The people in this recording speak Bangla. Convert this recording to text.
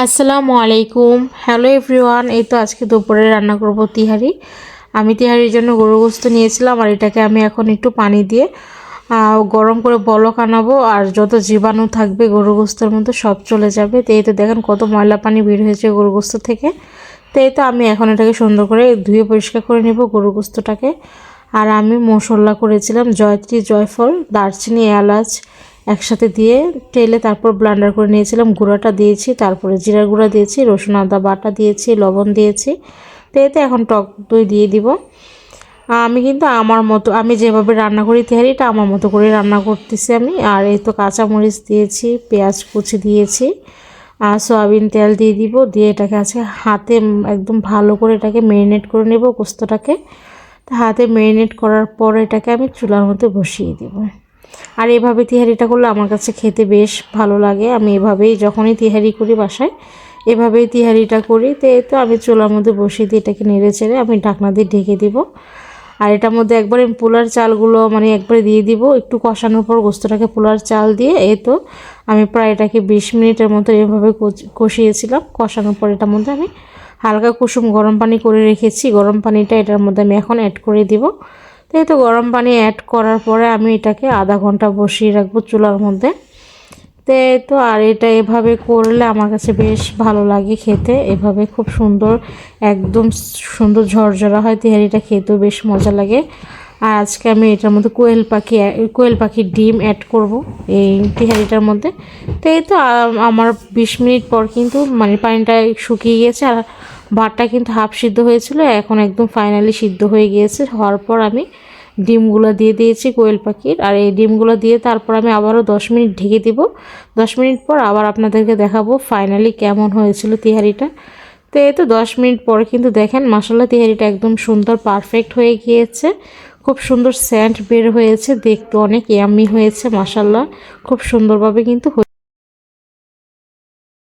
আসসালামু আলাইকুম। Hello everyone. এই তো আজকে দুপুরে রান্না করব তিহারি। আমি তিহারির জন্য গরু গোশত নিয়েছিলাম আর এটাকে আমি এখন একটু পানি দিয়ে গরম করে বলক আনাবো, আর যত জীবাণু থাকবে গরু গোশতের মধ্যে সব চলে যাবে। তো এই তো দেখেন কত ময়লা পানি বের হয়েছে গরু গোশত থেকে। তো এই তো আমি এখন এটাকে সুন্দর করে ধুয়ে পরিষ্কার করে নেব গরু গোশতটাকে। আর আমি মশলা করেছিলাম জয়ত্রী, জয়ফল, দারচিনি, এলাচ একসাথে দিয়ে টেলে তারপর ব্লেন্ডার করে নিয়েছিলাম। গুঁড়াটা দিয়েছি, তারপরে জিরার গুঁড়া দিয়েছি, রসুন আদা বাটা দিয়েছি, লবণ দিয়েছি। তো এতে এখন টক দই দিয়ে দিব। আমি কিন্তু আমি যেভাবে রান্না করি তেহারিটা আমার মতো করে রান্না করতেছি আমি। আর এই তো কাঁচামরিচ দিয়েছি, পেঁয়াজ কুচি দিয়েছি, আর সয়াবিন তেল দিয়ে দিব। দিয়ে এটাকে হাতে একদম ভালো করে এটাকে ম্যারিনেট করে নেব গোস্তটাকে। হাতে ম্যারিনেট করার পর এটাকে আমি চুলার মধ্যে বসিয়ে দেব। আর এভাবে তিহারিটা করলে আমার কাছে খেতে বেশ ভালো লাগে। আমি এভাবেই যখনই তিহারি করি বাসায় এভাবেই তিহারিটা করি। তো এই তো আমি চুলার মধ্যে বসিয়ে দিয়ে এটাকে নেড়ে চেড়ে আমি ঢাকনা দিয়ে ঢেকে দিব। আর এটার মধ্যে একবারে পোলার চালগুলো একবারে দিয়ে দিব। একটু কষানোর পর গোস্তটাকে পোলার চাল দিয়ে এই তো আমি প্রায় এটাকে 20 মিনিটের মতো এভাবে কষিয়েছিলাম। কষানোর পর এটার মধ্যে আমি হালকা কুসুম গরম পানি করে রেখেছি। গরম পানিটা এটার মধ্যে আমি এখন অ্যাড করে দিব। তো এই তো গরম পানি অ্যাড করার পরে আমি এটাকে আধা ঘন্টা বসিয়ে রাখবো চুলার মধ্যে। তো এই তো আর এটা এভাবে করলে আমার কাছে বেশ ভালো লাগে খেতে। এভাবে খুব সুন্দর, একদম সুন্দর ঝরঝরা হয় তিহারিটা, খেতেও বেশ মজা লাগে। আর আজকে আমি এটার মধ্যে কোয়েল পাখির ডিম অ্যাড করব এই তিহারিটার মধ্যে। তো এই তো আমার 20 মিনিট পর কিন্তু পানিটা শুকিয়ে গিয়েছে আর ভাতটা কিন্তু হাফ সিদ্ধ হয়েছিল, এখন একদম ফাইনালি সিদ্ধ হয়ে গিয়েছে। হওয়ার পর আমি ডিমগুলো দিয়ে দিয়েছি কোয়েল পাখির। আর এই ডিমগুলো দিয়ে তারপর আমি আবারও 10 মিনিট ঢেকে দিব। 10 মিনিট পর আবার আপনাদেরকে দেখাবো ফাইনালি কেমন হয়েছিল তিহারিটা। তো এই তো 10 মিনিট পর কিন্তু দেখেন মাশাআল্লাহ তিহারিটা একদম সুন্দর পারফেক্ট হয়ে গিয়েছে। খুব সুন্দর সেন্ট বের হয়েছে, দেখতে অনেক ইয়াম্মি হয়েছে মাশাআল্লাহ। খুব সুন্দরভাবে কিন্তু